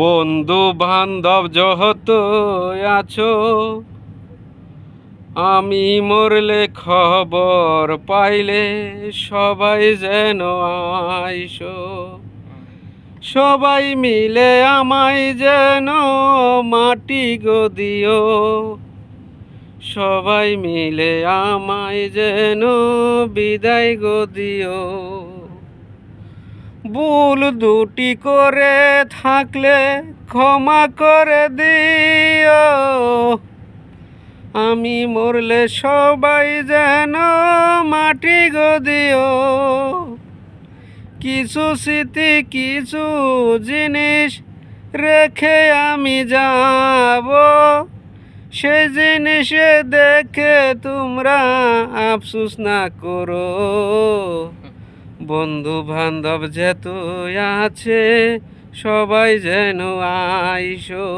বন্ধু বান্ধব যত আছো, আমি মরলে খবর পাইলে সবাই যেন আইসো। সবাই মিলে আমায় যেন মাটি গদিও, সবাই মিলে আমায় যেন বিদায় গদিও। ভুল দুটি করে থাকলে ক্ষমা করে দিও, আমি মরলে সবাই যেন মাটি গদিও। কিছু স্মৃতি কিছু জিনিস রেখে আমি যাব, সেই জিনিসে দেখে তোমরা আফসোস না করো। বন্ধু বান্ধব যেত আছে সবাই যেন আইসো।